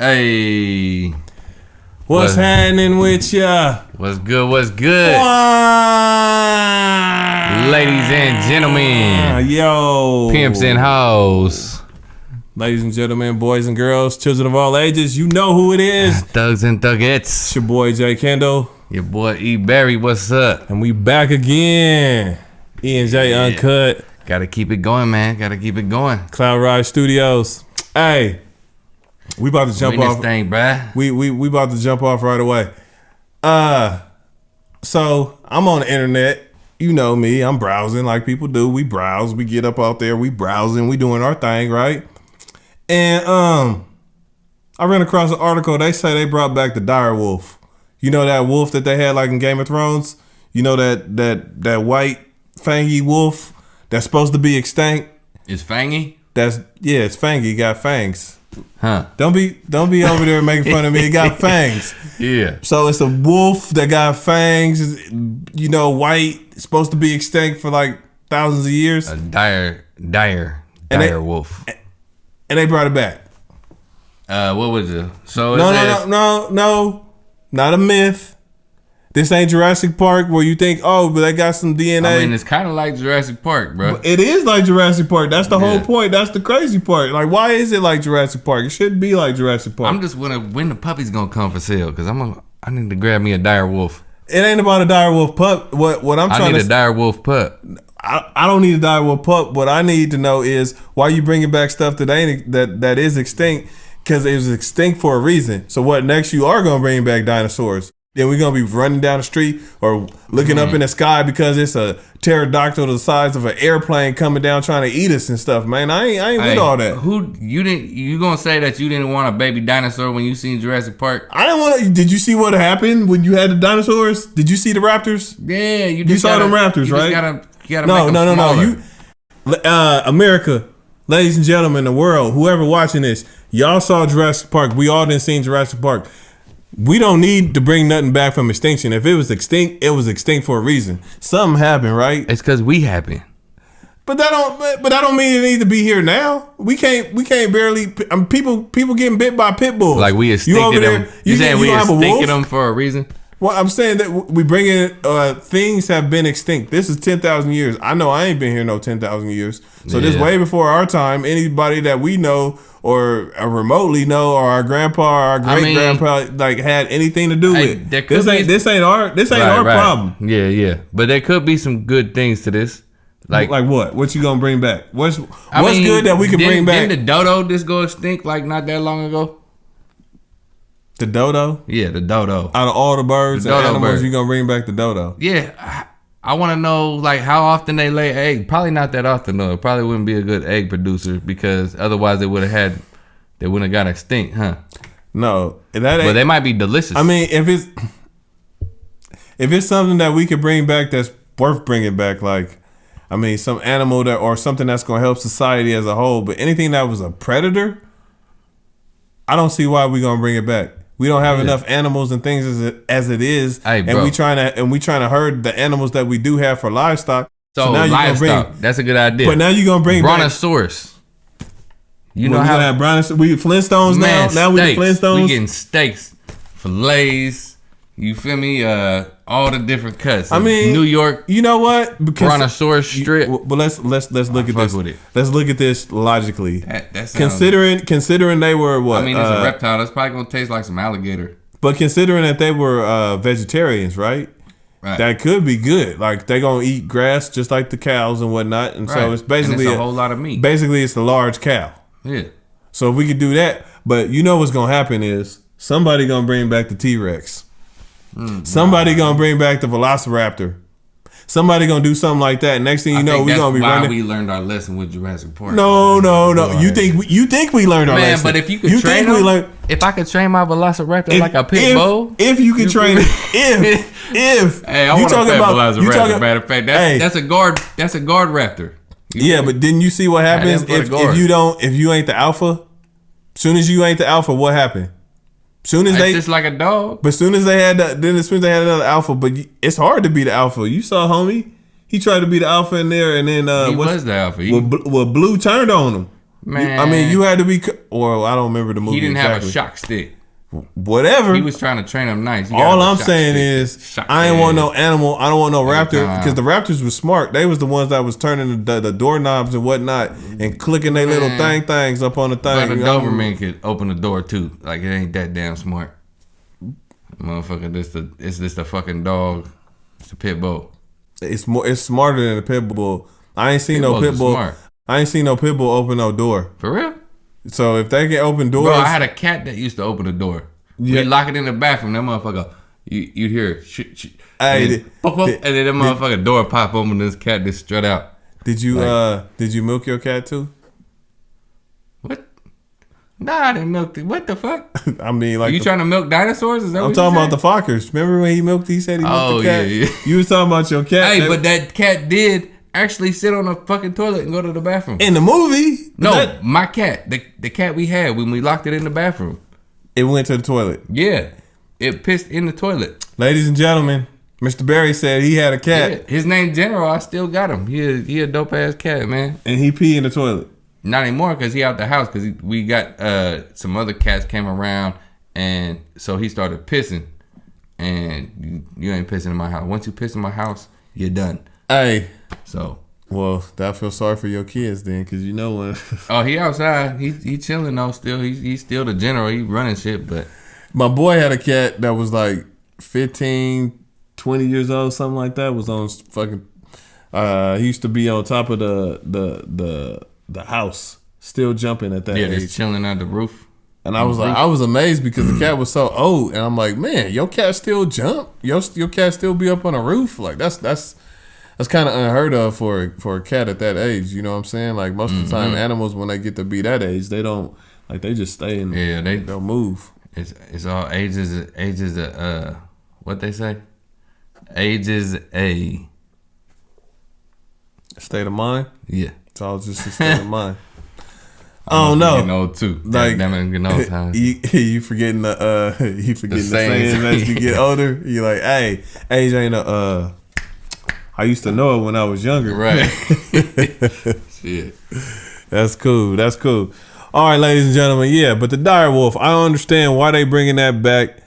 Hey, What's happening with ya? what's good? What's good, ladies and gentlemen, Yo, pimps and hoes, ladies and gentlemen, boys and girls, children of all ages, you know who it is. thugs and thugettes. It's your boy J.Kendall, Your boy E Barry, what's up? and we back again. E and J Uncut, Gotta keep it going, man. Gotta keep it going. Cloud Rise Studios. Hey, we about to jump Win off. this thing, bruh. We about to jump off right away. So I'm on the internet. You know me. I'm browsing like people do. We browse. We get up out there. We browsing. We doing our thing, right? And I ran across an article. They say they brought back the dire wolf. You know that wolf that they had like in Game of Thrones? You know that white fangy wolf that's supposed to be extinct? It's fangy, It's fangy. It got fangs. huh? Don't be over there making fun of me. It got fangs. Yeah. So it's a wolf that got fangs, you know, white, supposed to be extinct for like thousands of years. A dire wolf. And they brought it back. What was it? So No, not a myth. This ain't Jurassic Park where you think, oh, but they got some DNA. I mean, it's kind of like Jurassic Park, bro. It is like Jurassic Park. That's the whole Yeah. point. That's the crazy part. Like, why is it like Jurassic Park? It shouldn't be like Jurassic Park. I'm just wondering when the puppy's gonna come for sale, cause I need to grab me a dire wolf. It ain't about a dire wolf pup. What I'm I trying need to a dire wolf pup. I don't need a dire wolf pup. What I need to know is why you bringing back stuff that ain't that is extinct, because it was extinct for a reason. So what next? You are gonna bring back dinosaurs. Then we're gonna be running down the street or looking up in the sky because it's a pterodactyl the size of an airplane coming down trying to eat us and stuff. Man, I ain't with all that. Who you gonna say that you didn't want a baby dinosaur when you seen Jurassic Park? I didn't want to. Did you see what happened when you had the dinosaurs? Did you see the raptors? Yeah, You saw them raptors, right? You gotta make them smaller. America, ladies and gentlemen, the world, whoever watching this, y'all saw Jurassic Park. We all didn't see Jurassic Park. We don't need to bring nothing back from extinction. If it was extinct, it was extinct for a reason. Something happened, right? It's cause we happen. But that don't mean it needs to be here now. We can't barely. People getting bit by pit bulls. Like we extincted them. You saying we extincted them for a reason? Well, I'm saying that we bring in things have been extinct. This is 10,000 years. I know I ain't been here no 10,000 years. So this way before our time. Anybody that we know or remotely know, or our grandpa or our great grandpa like had anything to do with. This ain't our problem. Yeah. But there could be some good things to this. Like what? What you gonna bring back? What's good that we can bring back? Didn't the dodo just go extinct like not that long ago? The dodo? Yeah, the dodo. Out of all the birds and animals, bird. you gonna bring back the dodo? Yeah, I want to know like how often they lay eggs. Probably not that often though. It probably wouldn't be a good egg producer because otherwise they wouldn't have got extinct, huh? No, but they might be delicious. I mean, if it's something that we could bring back that's worth bringing back, like I mean, some animal that or something that's gonna help society as a whole. But anything that was a predator, I don't see why we gonna bring it back. We don't have enough animals and things as it is, hey, and we trying to herd the animals that we do have for livestock. So now livestock, that's a good idea. But now you're gonna bring brontosaurus. You know how have brontosaurus? We Flintstones man, now. Now we the Flintstones. We getting steaks, fillets. You feel me? All the different cuts. I mean, New York. You know what? Brontosaurus strip. But let's look at this. Let's look at this logically. That considering they were what? I mean, it's a reptile. That's probably gonna taste like some alligator. But considering that they were vegetarians, right? Right. That could be good. Like they gonna eat grass just like the cows and whatnot, and so it's basically a whole lot of meat. Basically, it's a large cow. Yeah. So if we could do that, but you know what's gonna happen is somebody gonna bring back the T-Rex. Somebody gonna bring back the Velociraptor. Somebody gonna do something like that. Next thing you know, we gonna be running. We learned our lesson with Jurassic Park. No. You think we learned our lesson? Man, but if you could train him, if I could train my Velociraptor like a pit bull, if you could train it, if hey, I want to pet Velociraptor. Matter of fact, that's a guard. That's a guard raptor. But didn't you see what happens if you ain't the alpha? Soon as you ain't the alpha, what happened? It's just like a dog. But as soon as they had another alpha, but it's hard to be the alpha. You saw homie, he tried to be the alpha in there, and then he was the alpha. Blue turned on him. Man, I mean, you had to be. Or I don't remember the movie. He didn't exactly. have a shock stick. Whatever. He was trying to train him nice. All I'm saying is, I ain't want no animal. I don't want no raptor because the raptors were smart. They was the ones that was turning the doorknobs and whatnot and clicking their little things up on the thing. But the Doberman could open the door too. Like it ain't that damn smart. Motherfucker, it's just a fucking dog. It's a pit bull. It's smarter than a pit bull. I ain't seen no pit bull. I ain't seen no pit bull open no door. For real? So if they can open doors, bro, I had a cat that used to open the door. Yeah. We lock it in the bathroom. That motherfucker, you'd hear shit. And then that motherfucker door pop open. This cat just strut out. Did you milk your cat too? What? Nah, I didn't milk it. What the fuck? I mean, like, you trying to milk dinosaurs? Is that I'm talking about the Fockers. Remember when he milked? He said he milked the cat. Yeah. You was talking about your cat. Hey, but that cat did actually sit on a fucking toilet and go to the bathroom. In the movie? No, my cat. The cat we had when we locked it in the bathroom. It went to the toilet. Yeah. It pissed in the toilet. Ladies and gentlemen, Mr. Barry said he had a cat. Yeah. His name General. I still got him. He a dope ass cat, man. And he pee in the toilet. Not anymore because he out the house because we got some other cats came around and so he started pissing. And you ain't pissing in my house. Once you piss in my house, you're done. Hey. So. Well, I feel sorry for your kids then, because you know when. Oh, he outside. He chilling though. Still, he's still the general. He running shit. But my boy had a cat that was like 15, 20 years old, something like that. Was on fucking. He used to be on top of the house, still jumping at that age. Yeah, just chilling on the roof. And I was like, I was amazed because the cat was so old, and I'm like, man, your cat still jump? Your cat still be up on a roof? Like that's kind of unheard of for a cat at that age. You know what I'm saying? Like most of the time, animals when they get to be that age, they don't like they just stay in. Yeah, they don't move. It's all ages. What they say? Age is a state of mind. Yeah, it's all just a state of mind. I don't know. You know too. Like you forgetting the saying as you get older. You're like, hey, age ain't a. I used to know it when I was younger. Right. Shit. That's cool. All right, ladies and gentlemen. Yeah, but the dire wolf, I don't understand why they bringing that back.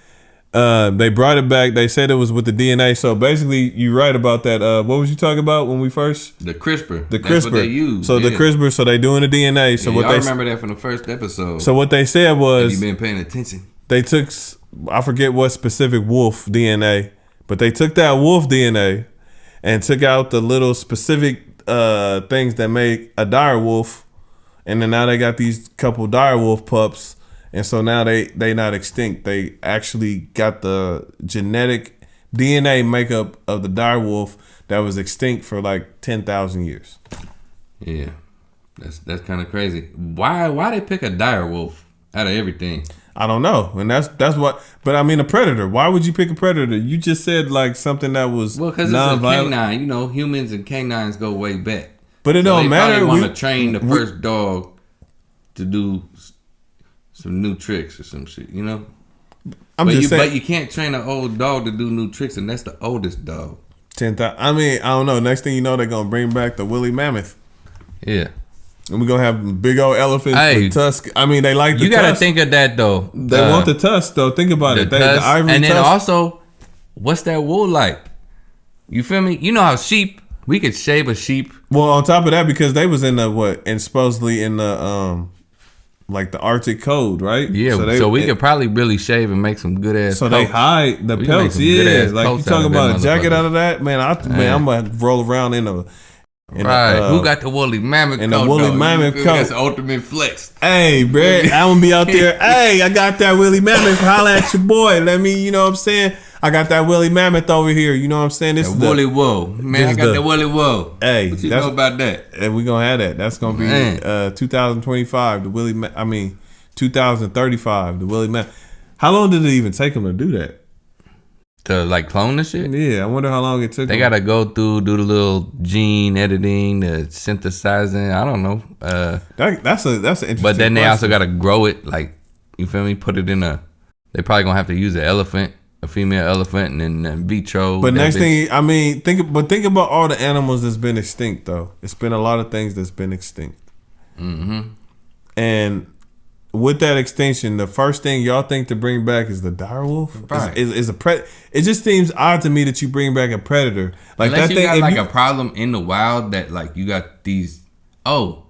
They brought it back. They said it was with the DNA. So basically, you're right about that. What was you talking about when we first? The CRISPR. The CRISPR. That's what they use. So the CRISPR. So they doing the DNA. So what I remember that from the first episode. So what they said was, have you been paying attention? They took, I forget what specific wolf DNA, but they took that wolf DNA and took out the little specific things that make a dire wolf, and then now they got these couple dire wolf pups. And so now they not extinct. They actually got the genetic DNA makeup of the dire wolf that was extinct for like 10,000 years. Yeah, that's kind of crazy. Why they pick a dire wolf out of everything? I don't know, and that's what. But I mean, a predator. Why would you pick a predator? You just said like something that was because it's a canine. You know, humans and canines go way back. But it don't matter. They want to train the first dog to do some new tricks or some shit, you know. But you can't train an old dog to do new tricks, and that's the oldest dog. 10,000. I mean, I don't know. Next thing you know, they're gonna bring back the woolly mammoth. Yeah, and we're gonna have big old elephants with tusks. I mean, they like the tusk. You gotta think of that though. They want the tusk though. Think about it. The ivory and then tusk. Also, what's that wool like? You feel me? You know how we could shave a sheep. Well, on top of that, because they was in the and supposedly in the like the Arctic code, right? Yeah, so we could probably really shave and make some good ass. So coats. They hide the pelts. Yeah, like you talking about a jacket out of that, man. I'm gonna roll around in a. Right. Who got the woolly mammoth coat? And the woolly mammoth coat. That's the ultimate flex. Hey, bro, I'm gonna be out there. Hey, I got that woolly mammoth. Holla at your boy. Let me, you know what I'm saying? I got that woolly mammoth over here. You know what I'm saying? This is woolly wool. Man, I got the woolly wool. Hey, what you know about that? And we gonna have that. That's gonna be 2025. The 2035. The woolly mammoth. How long did it even take them to do that? To like clone the shit? Yeah, I wonder how long it took. They gotta go through, do the little gene editing, the synthesizing. I don't know. That's an interesting. But then they also gotta grow it. Like, you feel me? Put it in They probably gonna have to use an elephant, a female elephant, and then vitro. But next thing, I mean, think about all the animals that's been extinct though. It's been a lot of things that's been extinct. Mm-hmm. And with that extinction, the first thing y'all think to bring back is the dire wolf. Right. Is a It just seems odd to me that you bring back a predator like Unless that. You got like a problem in the wild that like you got these. Oh,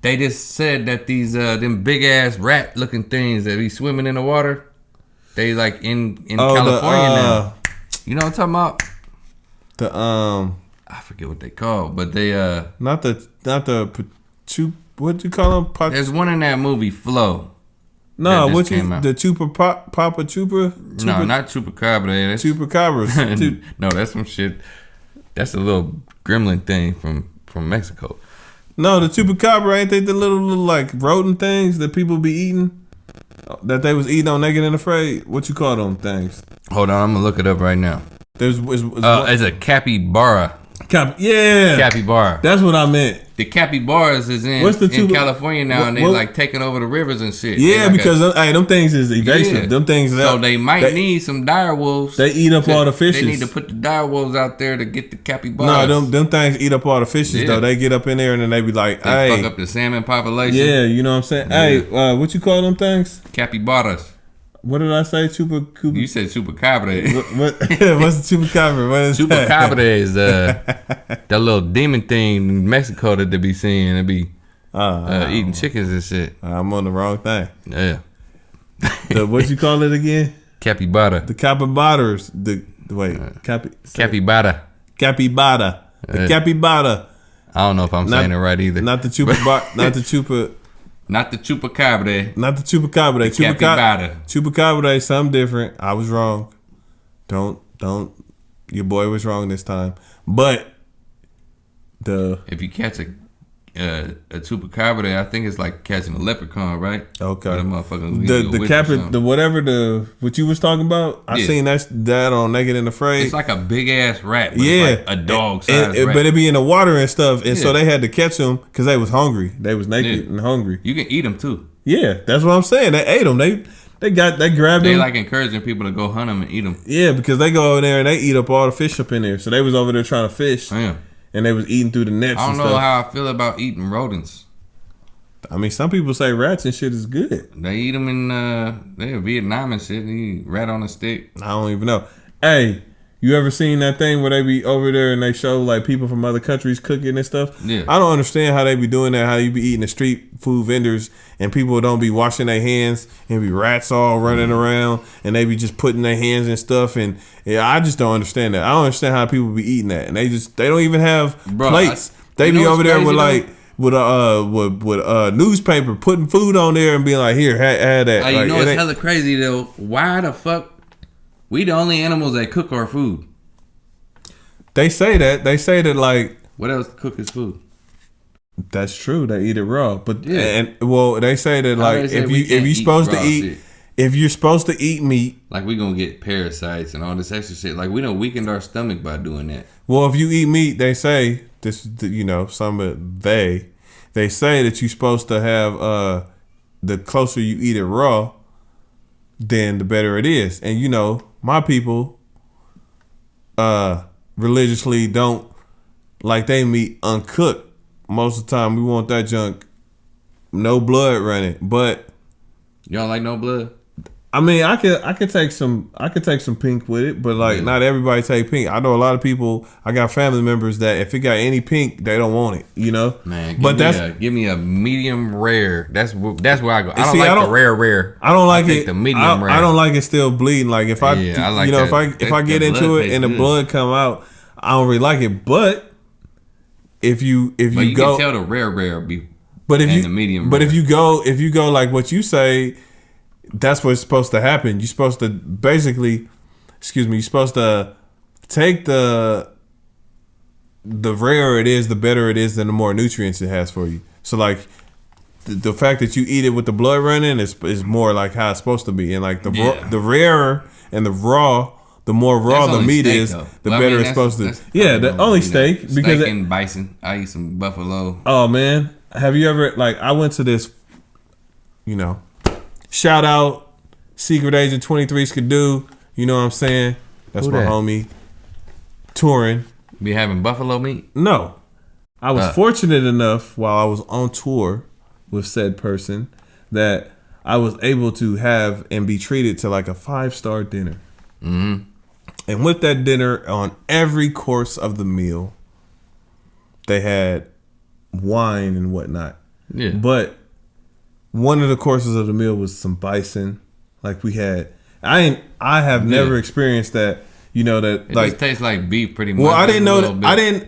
they just said that these them big ass rat looking things that be swimming in the water. They like in California now. You know what I'm talking about? I forget what they call, but they not the what do you call them? There's one in that movie Flow. No, what you the Papa Chupa? No, not Chupacabra. Chupacabras. No, that's some shit. That's a little gremlin thing from Mexico. No, the Chupacabra, ain't they the little like rodent things that people be eating? That they was eating on Naked and Afraid? What you call them things? Hold on, I'm gonna look it up right now. It's a capybara. Capybara. That's what I meant. The capybaras is in California now, and they like taking over the rivers and shit. Yeah, because them things is evasive. Yeah. Them things. So they might need some dire wolves. They eat up all the fishes. They need to put the dire wolves out there to get the capybaras. No, them things eat up all the fishes though. They get up in there and then they be like, they fuck up the salmon population. Yeah, you know what I'm saying. Yeah. Hey, what you call them things? Capybaras. What did I say? You said chupacabra. What's the chupacabra? What is chupacabra is that little demon thing in Mexico that they be seeing. They be eating chickens and shit. I'm on the wrong thing. Yeah. What you call it again? Capybara. The capybaras. Capybara. Capybara. The capybara. I don't know if I'm saying it right either. Not the chupacabra. Not the chupa. Not the chupacabra. Not the chupacabra. Capybara. Chupacabra is something different. I was wrong. Don't. Your boy was wrong this time. But if you catch a chupacabra, I think it's like catching a leprechaun, right? Okay. Or what you was talking about. I seen that on Naked and Afraid. It's like a big ass rat. But it's like a dog size rat. But it be in the water and stuff, and so they had to catch them because they was hungry. They was naked and hungry. You can eat them too. Yeah, that's what I'm saying. They ate them. They grabbed them. They like encouraging people to go hunt them and eat them. Yeah, because they go over there and they eat up all the fish up in there. So they was over there trying to fish. Yeah. And they was eating through the nets. I don't know how I feel about eating rodents. I mean, some people say rats and shit is good. They eat them in Vietnam and shit. They eat rat on a stick. I don't even know. Hey, you ever seen that thing where they be over there and they show like people from other countries cooking and stuff? Yeah. I don't understand how they be doing that. How you be eating the street food vendors and people don't be washing their hands and be rats all running around and they be just putting their hands and stuff. And I just don't understand that. I don't understand how people be eating that. And they don't even have plates. They be over there with like with a newspaper putting food on there and being like, here, have that. Like, it's hella crazy though. Why the fuck? We the only animals that cook our food. They say that. They say that like. What else cook is food? That's true. They eat it raw. But they say that like if you're supposed to eat shit. If you're supposed to eat meat, like we gonna get parasites and all this extra shit. Like we done weakened our stomach by doing that. Well, if you eat meat, they say this. They say that you're supposed to have the closer you eat it raw, then the better it is. And my people religiously don't like they meat uncooked. Most of the time we want that junk, no blood running. But you don't like no blood? I mean, I could take some pink with it, but like not everybody take pink. I know a lot of people. I got family members that if it got any pink, they don't want it. Man, give me a medium rare. That's where I go. I don't like the rare. I don't like it. The medium rare. I don't like it still bleeding. Like if I if I get into it and the blood come out, I don't really like it. But if you go, can tell the rare be. But if the medium. But rare. if you go like what you say. That's what's supposed to happen. You're supposed to you're supposed to take the rarer it is, the better it is, and the more nutrients it has for you. So like the fact that you eat it with the blood running is more like how it's supposed to be. And like the rarer and the raw, the more raw the meat steak, is, the better it's supposed to. Yeah, the only steak because steak and bison. I eat some buffalo. Oh man, have you ever I went to this, shout out Secret Agent 23 Skidoo. You know what I'm saying? That's my homie. Touring. Be having buffalo meat? No. I was fortunate enough while I was on tour with said person that I was able to have and be treated to like a 5-star dinner. Mm-hmm. And with that dinner, on every course of the meal, they had wine and whatnot. Yeah. But one of the courses of the meal was some bison. Like we had, I have never experienced that. You know that it like just tastes like beef pretty much. Well, I didn't know that.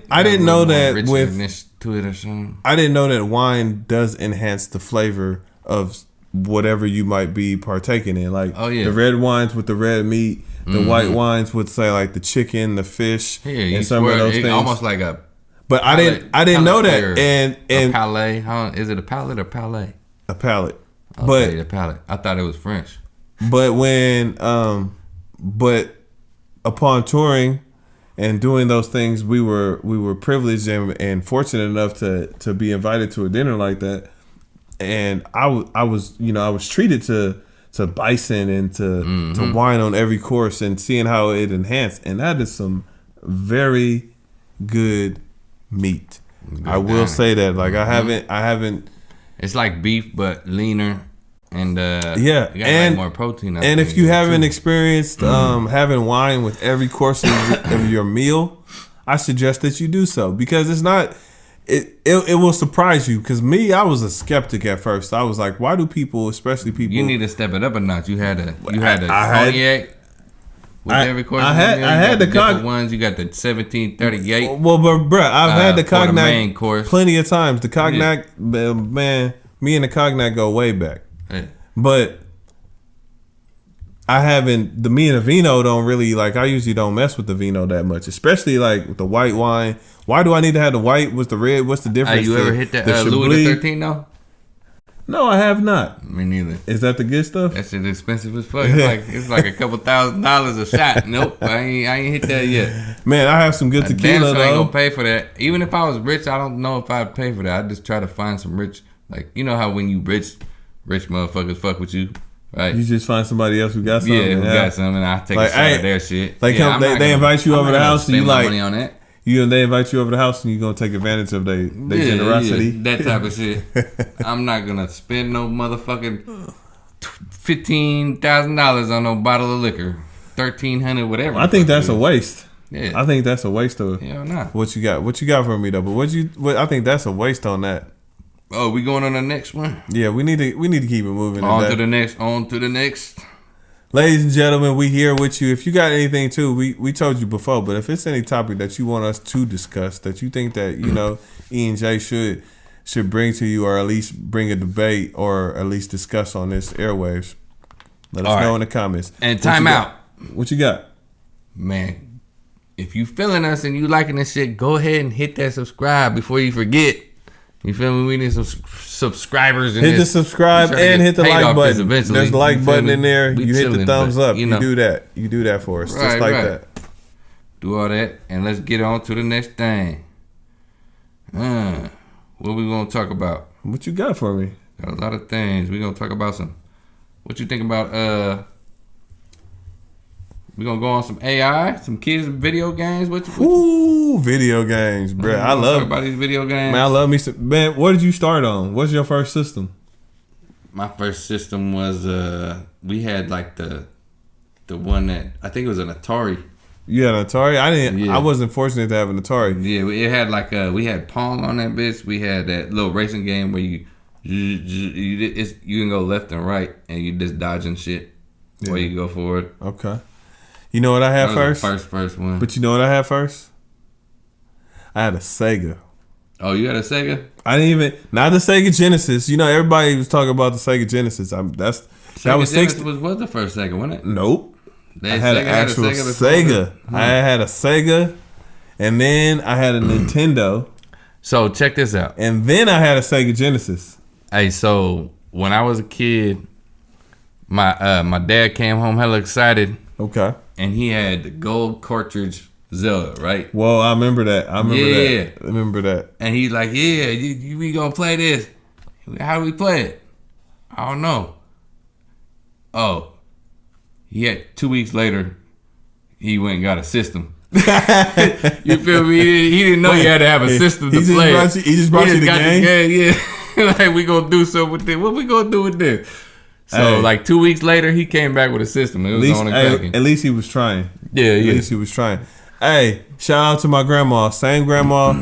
I didn't know that with to it or something. I didn't know that wine does enhance the flavor of whatever you might be partaking in. Like the red wines with the red meat, the white wines with say like the chicken, the fish, and some of those things. Almost like a. But I didn't know that. And palate. Is it a palate or palate? A palate. Okay, a palate. I thought it was French. But upon touring and doing those things, we were privileged and fortunate enough to be invited to a dinner like that. And I was treated to bison and to wine on every course and seeing how it enhanced. And that is some very good meat. I will say that. Like I haven't. It's like beef but leaner. And yeah, you got like more protein. And if you haven't experienced having wine with every course of your meal, I suggest that you do so because it's not. It will surprise you. Because me, I was a skeptic at first. I was like, why do people, especially people? You need to step it up a notch. You had a cognac. With every course, I had the cognac ones. You got the 1738. Well, but bruh, I've had the cognac the main course plenty of times. The cognac, man, me and the cognac go way back. Yeah. But I haven't. Me and the vino don't really like. I usually don't mess with the vino that much, especially like with the white wine. Why do I need to have the white? What's the red? What's the difference? You ever hit that Louis XIII though? No, I have not. Me neither. Is that the good stuff? That shit expensive as fuck. It's like a couple $1,000s a shot. Nope, I ain't hit that yet. Man, I have some good tequila though. I ain't gonna pay for that. Even if I was rich, I don't know if I'd pay for that. I just try to find some rich, like you know how when you rich motherfuckers fuck with you, right? You just find somebody else who got something. Yeah, who got something, and I take a shot of their shit. Like they invite you over the house, and you like money on that. They invite you over the house, and you gonna take advantage of their generosity. Yeah, that type of shit. I'm not gonna spend no motherfucking $15,000 on no bottle of liquor, $1,300, whatever. I think that's a waste. Yeah, I think that's a waste of. Hell nah. What you got for me though? But I think that's a waste on that. Oh, we going on the next one? Yeah, we need to keep it moving. On to the next. Ladies and gentlemen, we here with you. If you got anything too, we told you before, but if it's any topic that you want us to discuss, that you think that E and J should bring to you, or at least bring a debate, or at least discuss on this airwaves, let us know in the comments. And time out. What you got, man? If you feeling us and you liking this shit, go ahead and hit that subscribe before you forget. You feel me? We need some subscribers. Hit the subscribe and hit the like button. There's a like button in there. You hit the thumbs up. You do that. You do that for us. Just like that. Do all that. And let's get on to the next thing. What we going to talk about? What you got for me? Got a lot of things. We going to talk about some. What you think about we gonna go on some AI, some kids video games. Ooh, video games, bro. I love talk about these video games. Man, I love me some. Man, what did you start on? What's your first system? My first system was we had like the one that I think it was an Atari. You had an Atari? I didn't. Yeah. I wasn't fortunate to have an Atari. Yeah, it had like we had Pong on that bitch. We had that little racing game where you can go left and right and you just dodging shit, or you go forward. Okay. You know what I had first? First one. But you know what I had first? I had a Sega. Oh, you had a Sega? I didn't even, not the Sega Genesis. You know, everybody was talking about the Sega Genesis. That was Genesis was the first Sega, wasn't it? Nope. I had an actual Sega. I had a Sega, and then I had a Nintendo. So check this out. And then I had a Sega Genesis. Hey, so when I was a kid, my dad came home hella excited. Okay. And he had the gold cartridge Zelda, right? Well, I remember that. I remember that. And he's like, yeah, we gonna play this. How do we play it? I don't know. Oh. He had 2 weeks later, he went and got a system. You feel me? He didn't know you had to have a system to play. He just brought you the game? Yeah. Like, we gonna do something with this. What we gonna do with this? So, like 2 weeks later, he came back with a system. It was on and at least he was trying. Yeah, At least he was trying. Hey, shout out to my grandma. Same grandma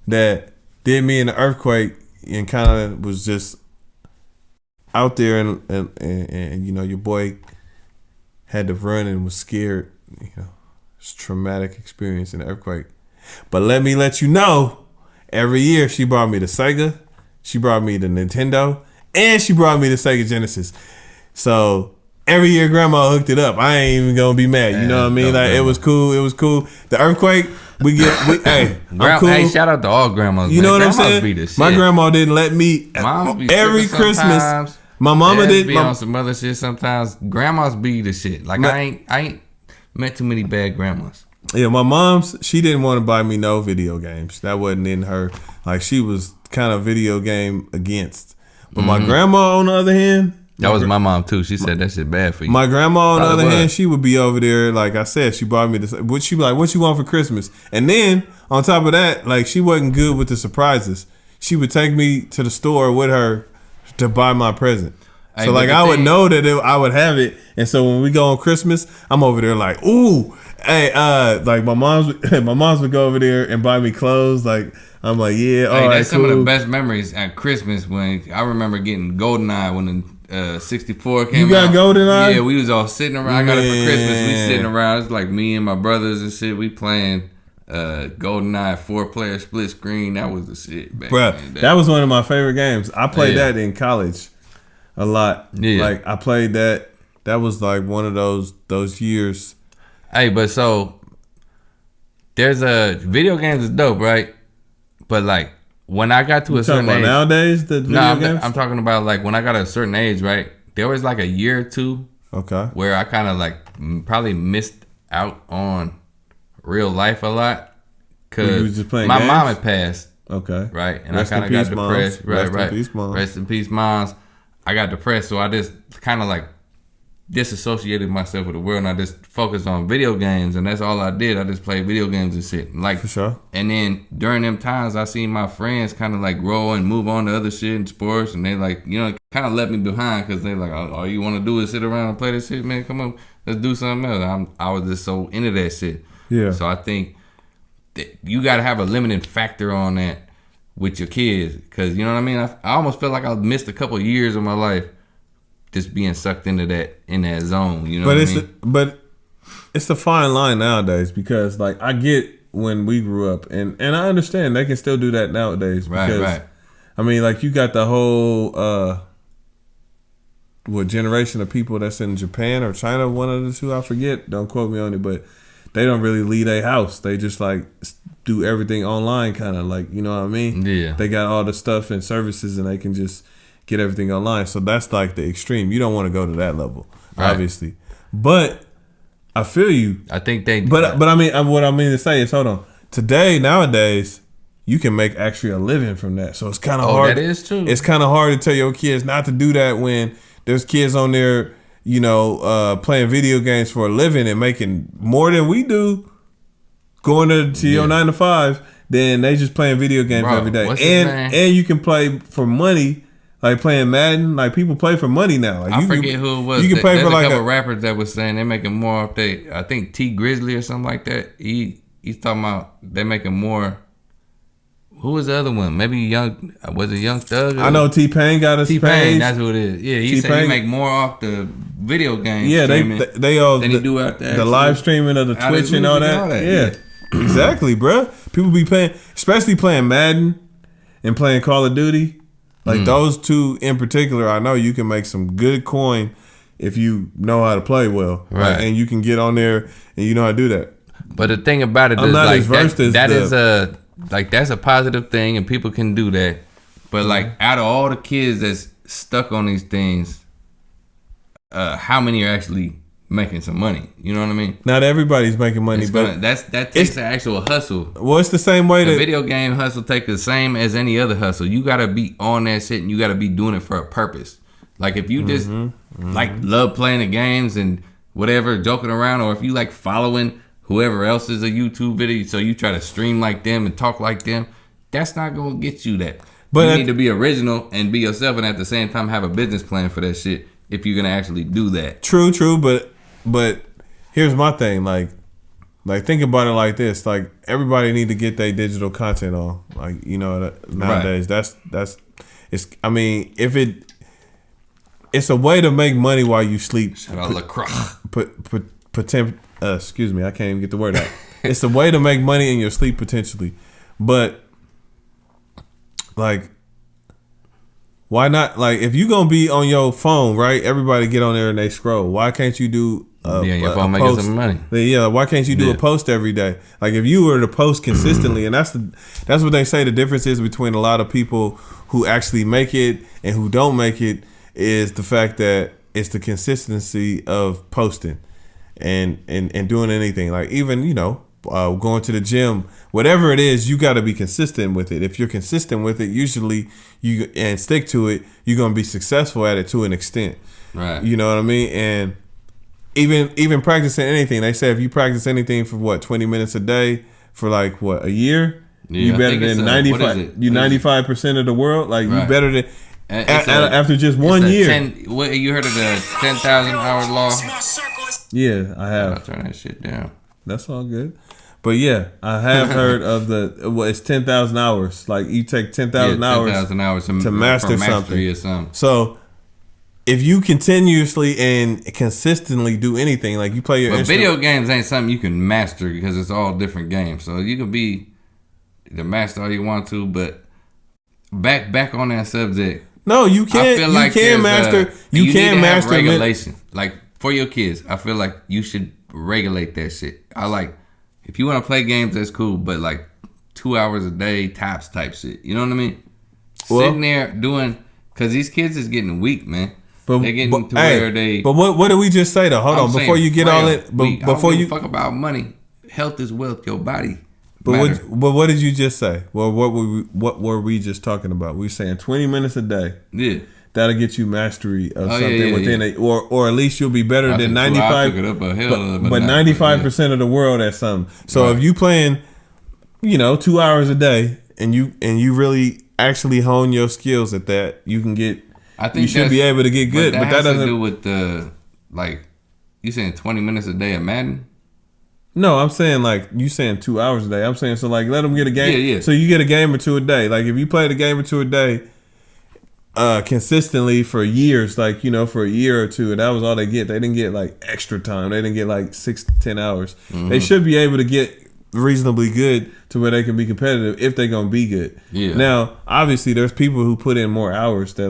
that did me in the earthquake and kind of was just out there and you know, your boy had to run and was scared. You know, it's a traumatic experience in the earthquake. But let me let you know, every year she brought me the Sega, she brought me the Nintendo, and she brought me the Sega Genesis. So every year grandma hooked it up. I ain't even gonna be mad. You know what I mean? Like, it was cool. It was cool. The earthquake, hey, I'm cool. Hey, shout out to all grandmas. You know what grandmas I'm saying? Be the shit. My grandma didn't let me. Every Christmas, my mama did. Be on some other shit sometimes. Grandmas be the shit. Like, I ain't met too many bad grandmas. Yeah, my mom's, she didn't want to buy me no video games. That wasn't in her. Like, she was kind of video game against. But my grandma, on the other hand, that was my mom too. She said that shit bad for you. My grandma, on the other hand, she would be over there. Like I said, she bought me this. She be like, "What you want for Christmas?" And then on top of that, like, she wasn't good with the surprises. She would take me to the store with her to buy my present. Hey, so like, I would know that I would have it. And so when we go on Christmas, I'm over there like, ooh, hey, like my mom's would go over there and buy me clothes. Like, I'm like, yeah, all right, that's cool. Some of the best memories at Christmas when I remember getting GoldenEye when the 64 came out. You got GoldenEye? Yeah, we was all sitting around. I got it for Christmas. We sitting around. It's like me and my brothers and shit. We playing GoldenEye 4-player split screen. That was the shit, back bruh, that was one of my favorite games. I played that in college a lot. Yeah. Like, I played that. That was like one of those years. Hey, but so there's video games is dope, right? But like, when I got to a certain age, nowadays the video games? I'm talking about like when I got a certain age, right? There was like a year or two, where I kind of like probably missed out on real life a lot because my mom had passed. Okay, right, and rest I kind of got depressed. Right. Rest in peace, moms. I got depressed, so I just kind of like disassociated myself with the world, and I just focused on video games, and that's all I did. I just played video games and shit. Like, for sure. And then during them times, I seen my friends kind of like grow and move on to other shit in sports, and they like, you know, kind of left me behind because they like, all you want to do is sit around and play this shit, man. Come on, let's do something else. I was just so into that shit. Yeah. So I think that you got to have a limiting factor on that with your kids, because you know what I mean. I almost felt like I missed a couple of years of my life just being sucked into that zone, you know. But it's a fine line nowadays, because like, I get when we grew up, and I understand they can still do that nowadays. Because, right. I mean, like, you got the whole generation of people that's in Japan or China, one of the two, I forget. Don't quote me on it, but they don't really leave their house. They just like do everything online, kind of like, you know what I mean? Yeah. They got all the stuff and services, and they can just get everything online. So that's like the extreme. You don't want to go to that level, obviously. But I feel you. I think they. But I mean, what I mean to say is, hold on. Nowadays, you can make actually a living from that. So it's kind of hard. That is true. It's kind of hard to tell your kids not to do that when there's kids on there, you know, playing video games for a living and making more than we do, going to your 9 to 5. Then they just playing video games every day, and you can play for money. Like playing Madden, like people play for money now. Like, I forget who it was. You can play for like a couple rappers that was saying they're making more off I think T Grizzly or something like that. He's talking about they're making more. Who was the other one? Maybe Young Thug? I know T-Pain got his T-Pain, that's who it is. Yeah, he said he make more off the video game. Yeah, they all than he do out there. The live streaming of the Twitch and all that. Yeah, exactly, bro. People be playing, especially playing Madden and playing Call of Duty. Like those two in particular, I know you can make some good coin if you know how to play well, right? And you can get on there and you know how to do that. But the thing about it is, like, that's a positive thing, and people can do that. But like, out of all the kids that's stuck on these things, how many are actually making some money? You know what I mean? Not everybody's making money, but that takes an actual hustle. Well, it's the same way the video game hustle takes the same as any other hustle. You gotta be on that shit, and you gotta be doing it for a purpose. Like, if you just like love playing the games and whatever, joking around, or if you like following whoever else is a YouTube video, so you try to stream like them and talk like them, that's not gonna get you that. But you need to be original and be yourself, and at the same time have a business plan for that shit. If you're gonna actually do that. True. But here's my thing. Like think about it like this. Like everybody need to get their digital content on. Like nowadays, right. that's it's. I mean, it's a way to make money while you sleep. Shout out LaCroix. Excuse me, I can't even get the word out. It's a way to make money in your sleep potentially, but like, why not? Like, if you gonna be on your phone, right? Everybody get on there and they scroll. Why can't you do your phone making some money? Yeah, why can't you do a post every day? Like, if you were to post consistently, and that's what they say the difference is between a lot of people who actually make it and who don't make it is the fact that it's the consistency of posting. And doing anything, like even going to the gym, whatever it is, you got to be consistent with it. If you're consistent with it, usually and stick to it, you're gonna be successful at it to an extent. Right. You know what I mean? And even practicing anything, they say if you practice anything for 20 minutes a day for like a year, you better than 95. You 95% of the world. Like you better than. After just 1 year. What you heard of the 10,000 hour law? Yeah, I have. I'll turn that shit down. That's all good. But yeah, I have heard of it's 10,000 hours. Like you take 10,000 hours 10,000 hours to master something. Or something. So if you continuously and consistently do anything, like you play your instrument. Video games ain't something you can master because it's all different games. So you can be the master all you want to, but back on that subject. No, you can't. You can master. You can master regulation. Like for your kids, I feel like you should regulate that shit. If you want to play games, that's cool. But like 2 hours a day, tops type shit. You know what I mean? Sitting there doing, because these kids is getting weak, man. They're getting to where they. But what did we just say though? Hold on, before you get all it. Before you fuck about money, health is wealth. Your body. But what did you just say? Well, what were we just talking about? We were saying 20 minutes a day. Yeah. That'll get you mastery of something within or at least you'll be better than 95. But 95% of the world at something. So if you playing, 2 hours a day and you really actually hone your skills at that, you can get. I think you should be able to get good. But that doesn't do with the you saying 20 minutes a day of Madden. No, I'm saying you saying 2 hours a day. I'm saying let them get a game. Yeah. So you get a game or two a day. Like if you played a game or two a day, consistently for years, for a year or two, and that was all they get. They didn't get extra time. They didn't get 6 to 10 hours. Mm-hmm. They should be able to get reasonably good to where they can be competitive if they're gonna be good. Yeah. Now, obviously, there's people who put in more hours that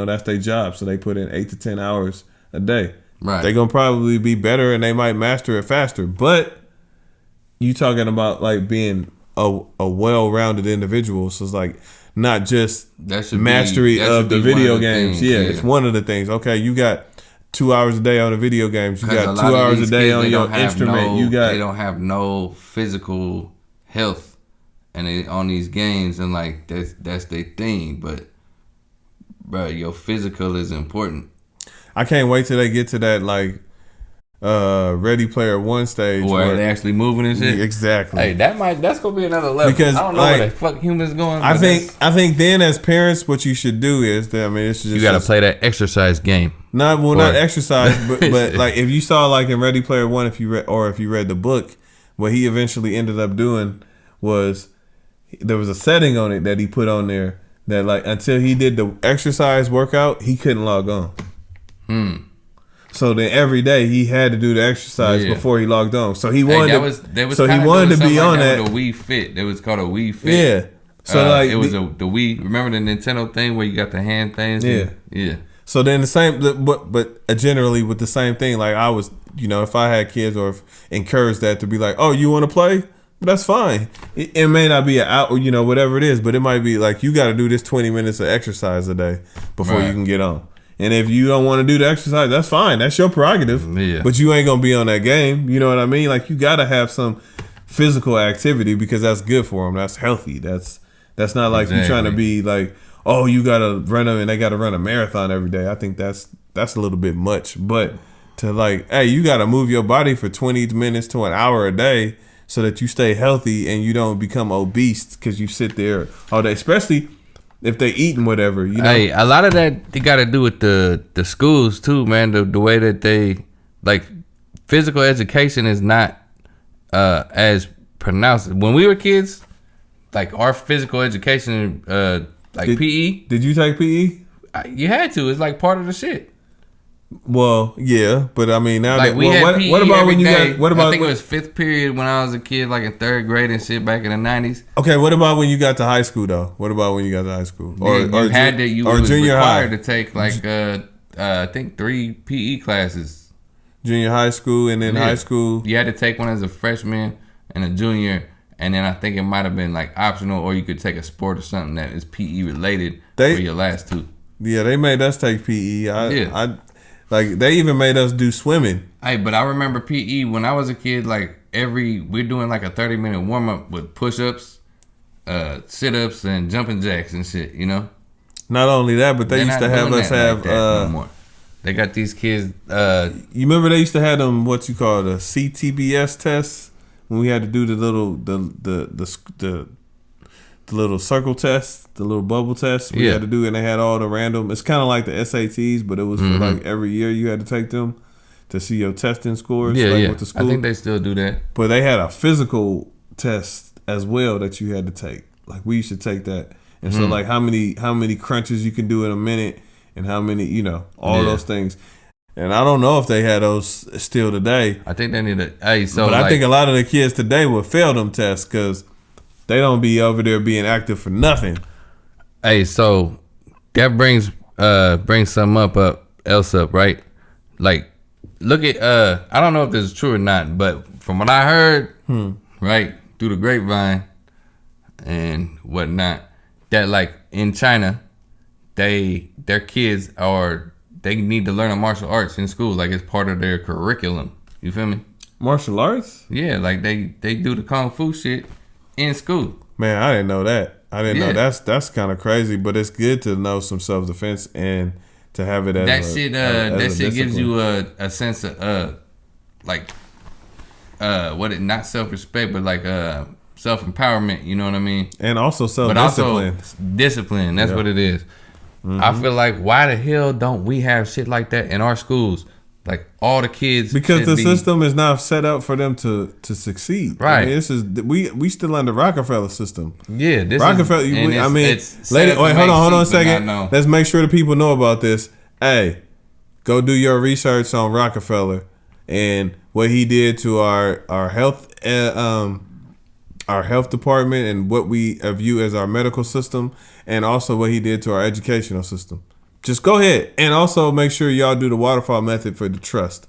that's their job, so they put in 8 to 10 hours a day. Right. They're gonna probably be better and they might master it faster, but. You talking about being a well-rounded individual, so it's not just mastery of the video games. Yeah, it's one of the things. Okay, you got 2 hours a day on the video games. You got 2 hours a day on your instrument. They don't have no physical health, and they on these games, and that's their thing. But bro, your physical is important. I can't wait till they get to that Ready Player One stage where they actually moving and shit. Exactly. Hey, that's gonna be another level. Because I don't know where the fuck humans going. I think then as parents, what you should do is that it's just you got to play that exercise game. Not exercise, but if you saw in Ready Player One, if you read the book, what he eventually ended up doing was there was a setting on it that he put on there that until he did the exercise workout, he couldn't log on. So then every day he had to do the exercise before he logged on. So he wanted he wanted to be on that. The Wii Fit. It was called a Wii Fit. Yeah. So it was the Wii. Remember the Nintendo thing where you got the hand things? Yeah. Yeah. So then the same, but generally with the same thing. I was, if I had kids or encouraged that to be oh, you want to play? That's fine. It may not be an out, whatever it is, but it might be you got to do this 20 minutes of exercise a day before you can get on. And if you don't want to do the exercise, that's fine. That's your prerogative. Yeah. But you ain't going to be on that game. You know what I mean? You got to have some physical activity because that's good for them. That's healthy. That's not you trying to be oh, you got to run them and they got to run a marathon every day. I think that's a little bit much. But to hey, you got to move your body for 20 minutes to an hour a day so that you stay healthy and you don't become obese because you sit there all day. Especially if they eating whatever, you know. Hey, a lot of that they got to do with the schools too, man. The way that they like physical education is not as pronounced. When we were kids, like our physical education, like PE. Did you take PE? You had to. It's like part of the shit. Well, yeah, but I mean now Like that we had PE what about every when you day. got what about I think it was 5th period when I was a kid, like in 3rd grade and shit back in the 90s. Okay, what about when you got to high school though? What about when you got to high school? Or you had to you was junior required high to take like I think 3 PE classes. Junior high school and then high school. You had to take one as a freshman and a junior, and then I think it might have been like optional, or you could take a sport or something that is PE related for your last 2. Yeah, they made us take PE. I like they even made us do swimming. Hey, but I remember PE when I was a kid. Like we're doing like a 30-minute warm up with push-ups, sit-ups, and jumping jacks and shit. You know. Not only that, but they used to have us have. No more. They got these kids. You remember they used to have them what you call the CTBS tests when we had to do the little circle test, the little bubble test we had to do, and they had all the random. It's kind of like the SATs, but it was for like every year you had to take them to see your testing scores. With the school. I think they still do that. But they had a physical test as well that you had to take. Like we used to take that, and so like how many crunches you can do in a minute, and how many all those things. And I don't know if they had those still today. I think they need to. But I think a lot of the kids today will fail them tests because they don't be over there being active for nothing. Hey, so that brings something else up, right? Like, look at I don't know if this is true or not, but from what I heard, right, through the grapevine and whatnot, that like in China, their kids they need to learn a martial arts in school, like it's part of their curriculum. You feel me? Martial arts? Yeah, like they do the kung fu shit in school. Man, I didn't know that. I didn't know that's kind of crazy, but it's good to know some self defense and to have it as that shit gives you a sense of not self respect, but like self empowerment. You know what I mean? And also self discipline. Discipline. That's what it is. I feel like why the hell don't we have shit like that in our schools? Like all the kids, because the system is not set up for them to succeed. Right. I mean, this is we still under Rockefeller system. Yeah, this Hold on a second. Let's make sure the people know about this. Hey, go do your research on Rockefeller and what he did to our health department and what we view as our medical system, and also what he did to our educational system. Just go ahead and also make sure y'all do the waterfall method for the trust.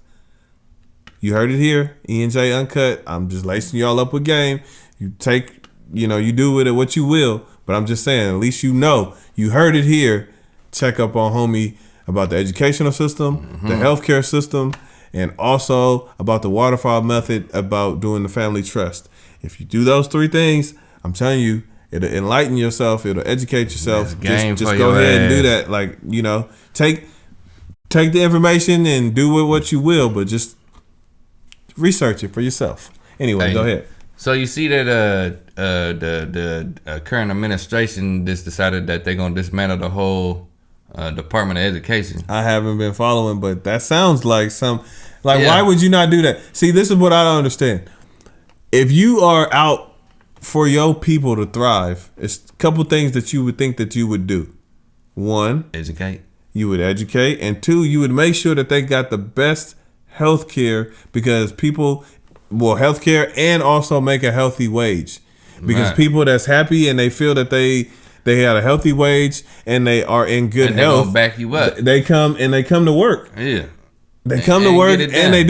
You heard it here, E and J Uncut. I'm just lacing y'all up with game. You take, you do with it what you will, but I'm just saying, at least you heard it here. Check up on homie about the educational system, the healthcare system, and also about the waterfall method about doing the family trust. If you do those 3 things, I'm telling you, it'll enlighten yourself. It'll educate yourself. Just go ahead and do that. Like, take the information and do with what you will, but just research it for yourself. Anyway, go ahead. So you see that the current administration just decided that they're gonna dismantle the whole Department of Education. I haven't been following, but that sounds like why would you not do that? See, this is what I don't understand. If you are out for your people to thrive, it's a couple things that you would think that you would do. 1, educate. You would educate, and 2, you would make sure that they got the best health care, because health care and also make a healthy wage. Because people that's happy and they feel that they had a healthy wage and they are in good health, gonna back you up. They come to work. Yeah. They come to work and they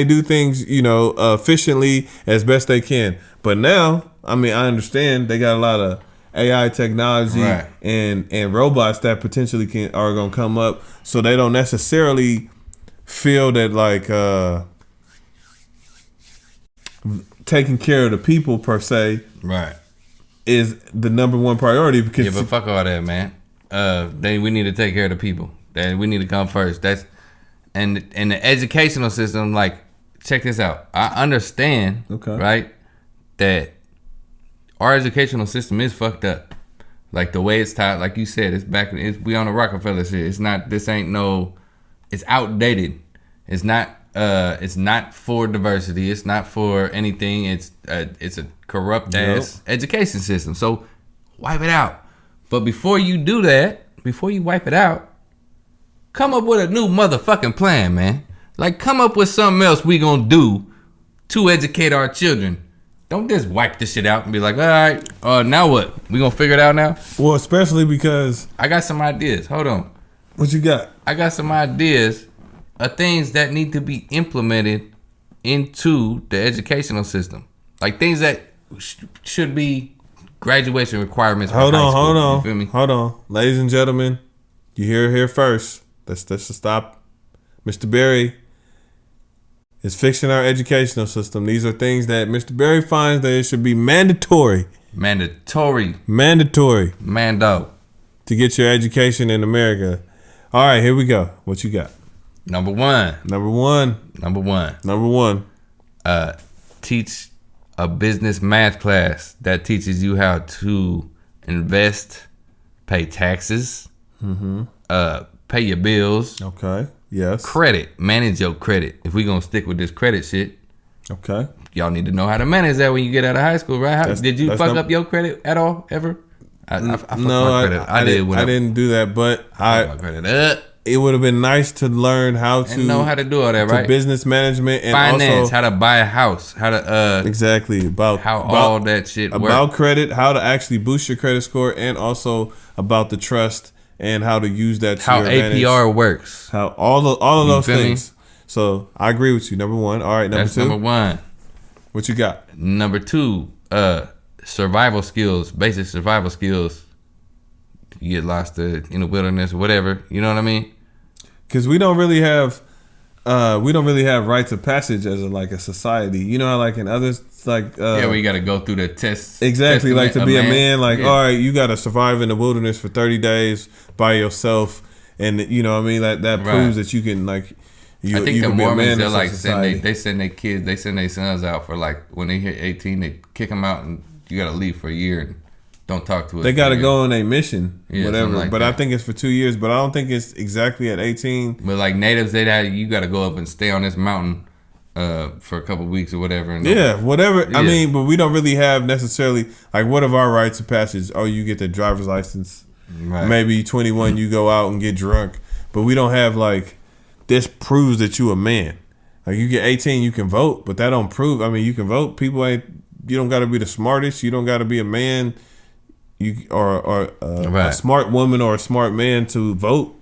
do things, efficiently as best they can. But now, I mean, I understand they got a lot of AI technology and robots that potentially are gonna come up, so they don't necessarily feel that like taking care of the people per se is the number one priority. Because but fuck all that, man. We need to take care of the people. We need to come first. And the educational system, like, check this out. I understand, right, that our educational system is fucked up. Like the way it's taught, like you said, we on the Rockefeller shit. It's not. This ain't no. It's outdated. It's not for diversity. It's not for anything. It's a corrupt ass education system. So wipe it out. But before you do that, before you wipe it out, come up with a new motherfucking plan, man. Like come up with something else we gonna do to educate our children. Don't just wipe this shit out and be like, all right, now what? We gonna figure it out now? Well, especially because I got some ideas. Hold on. What you got? I got some ideas of things that need to be implemented into the educational system. Like things that should be graduation requirements. Hold on. You feel me? Hold on. Ladies and gentlemen, you hear it here first. Let's just stop. Mr. Berry is fixing our educational system. These are things that Mr. Berry finds that it should be mandatory. Mandatory. Mando. To get your education in America. All right, here we go. What you got? Number one. Teach a business math class that teaches you how to invest, pay taxes, pay your bills. Okay. Yes. Credit. Manage your credit. If we gonna stick with this credit shit. Okay. Y'all need to know how to manage that when you get out of high school, right? Did you fuck up your credit at all, ever? I fucked my credit. I didn't do that, but I fucked my credit up. It would have been nice to learn how to and know how to do all that, right? Business management and finance, also how to buy a house, how to exactly about all that shit works. About credit, how to actually boost your credit score, and also about the trust and how to use that to your advantage. How APR works. How all of those things. So I agree with you. Number one. All right, That's two. Number one. What you got? Number two, survival skills, basic survival skills. You get lost in the wilderness or whatever. You know what I mean? Because we don't really have rites of passage as a society. You know how like in others where you got to go through the tests. Exactly, like to be a man. Like all right, you got to survive in the wilderness for 30 days by yourself, and you know what I mean. That proves that you can like. I think the Mormons they're like send their sons out for like when they hit 18, they kick them out and you got to leave for a year and don't talk to us. They got to go on a mission, whatever. Like but that. I think it's for 2 years. But I don't think it's exactly at 18. But like natives, you got to go up and stay on this mountain for a couple of weeks or whatever. And whatever. Yeah. I mean, but we don't really have necessarily like what of our rites of passage? Oh, you get the driver's license. Right. Maybe 21, you go out and get drunk. But we don't have like this proves that you a man. Like you get 18, you can vote, but that don't prove. I mean, you can vote. You don't got to be the smartest. You don't got to be a man. A smart woman or a smart man to vote.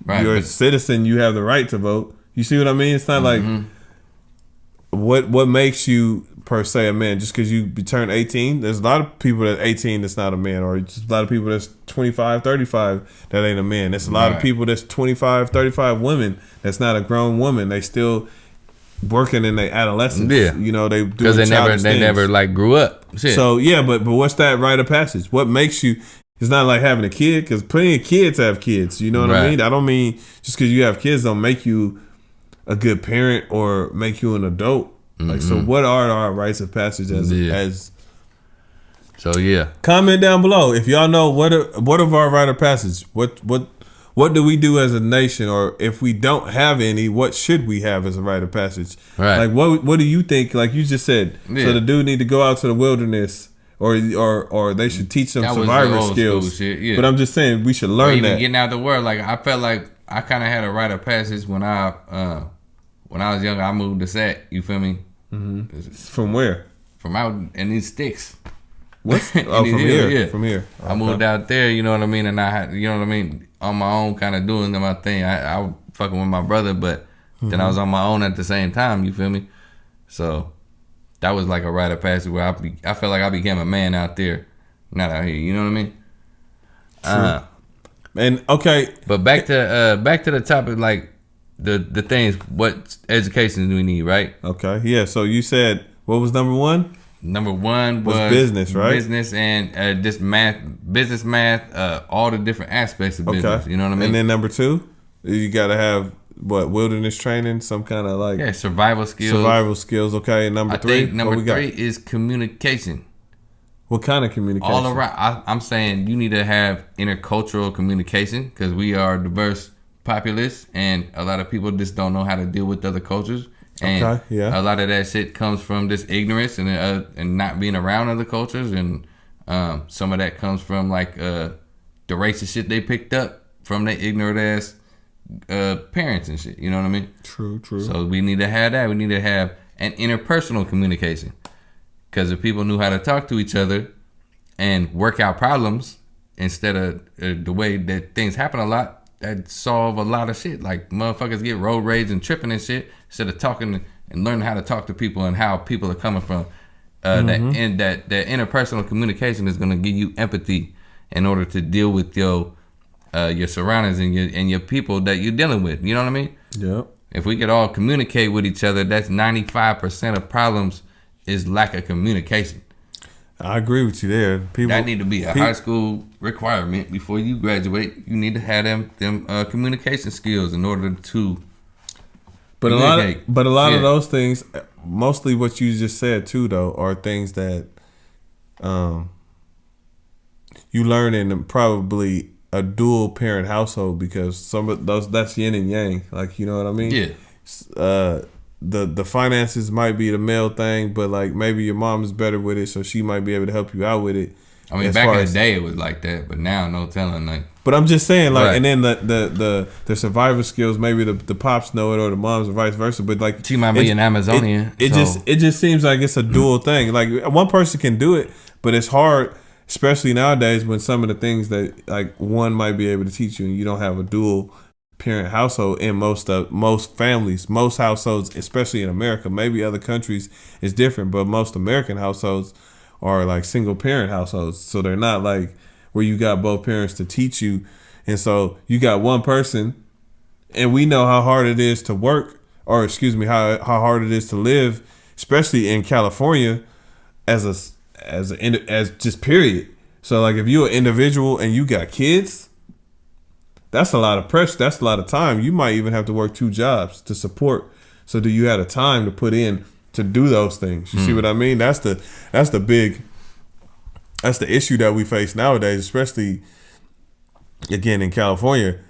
Right, you're a citizen. You have the right to vote. You see what I mean? It's not like what makes you per se a man just because you turn 18. There's a lot of people that's 18 that's not a man, or just a lot of people that's 25, 35 that ain't a man. There's a lot of people that's 25, 35 women that's not a grown woman. They still working in their adolescence. Yeah. You know, they do because they never like grew up. Shit. So yeah, but what's that rite of passage? What makes you? It's not like having a kid because plenty of kids have kids. You know what I mean? I don't mean just because you have kids don't make you a good parent or make you an adult. Like, so what are our rites of passage as? So yeah, comment down below if y'all know what of our rite of passage. What do we do as a nation, or if we don't have any, what should we have as a rite of passage? Right. Like what do you think? Like you just said, so the dude need to go out to the wilderness, or they should teach them survivor skills. Shit, yeah. But I'm just saying we should learn that. Getting out the world, like I felt like I kind of had a rite of passage when I was younger. I moved to Sac. You feel me? Mm-hmm. From where? From out in these sticks. What? From here. Yeah. From here. I moved out there. You know what I mean? And I had, you know what I mean, on my own, kind of doing my thing. I was fucking with my brother, but then I was on my own at the same time. You feel me? So that was like a rite of passage where I felt like I became a man out there, not out here. You know what I mean? And okay, but back to the topic, like the things. What education do we need, right? Okay, yeah. So you said what was number one? Number one was business, right? Business and just business math, all the different aspects of business. You know what I mean? And then number two, you got to have wilderness training, some kind of like survival skills. Survival skills. Okay. And number three, I think number three is communication. What kind of communication? All around. I'm saying you need to have intercultural communication because we are a diverse populace, and a lot of people just don't know how to deal with other cultures. And a lot of that shit comes from this ignorance and not being around other cultures, and some of that comes from like the racist shit they picked up from their ignorant ass parents and shit. You know what I mean? True. So we need to have that. We need to have an interpersonal communication. Because if people knew how to talk to each other and work out problems instead of the way that things happen a lot, that'd solve a lot of shit. Like motherfuckers get road rage and tripping and shit instead of talking and learning how to talk to people and how people are coming from. That interpersonal communication is going to give you empathy in order to deal with your surroundings and your people that you're dealing with. You know what I mean? Yeah. If we could all communicate with each other, that's 95% of problems is lack of communication. I agree with you there. That need to be a high school requirement before you graduate. You need to have them communication skills in order to. But a lot of those things, mostly what you just said too, though, are things that you learn in probably a dual parent household because some of those that's yin and yang. Like you know what I mean? Yeah. The finances might be the male thing, but like maybe your mom is better with it, so she might be able to help you out with it. I mean, back in the day it was like that, but now no telling. Like, but I'm just saying, like, right. And then the survival skills, maybe the pops know it or the moms or vice versa. But like, she might be an Amazonian. It just seems like it's a dual thing. Like one person can do it, but it's hard, especially nowadays when some of the things that like one might be able to teach you, and you don't have a dual parent household in most families, most households, especially in America. Maybe other countries is different, but most American households are like single parent households. So they're not like where you got both parents to teach you. And so you got one person, and we know how hard it is to work, or excuse me, how hard it is to live, especially in California as just period. So like if you're an individual and you got kids, that's a lot of pressure. That's a lot of time. You might even have to work 2 jobs to support. So do you have the time to put in to do those things? You see what I mean? That's the issue that we face nowadays, especially again in California.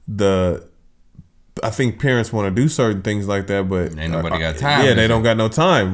I think parents want to do certain things like that, but ain't nobody got time. Yeah, they don't got no time.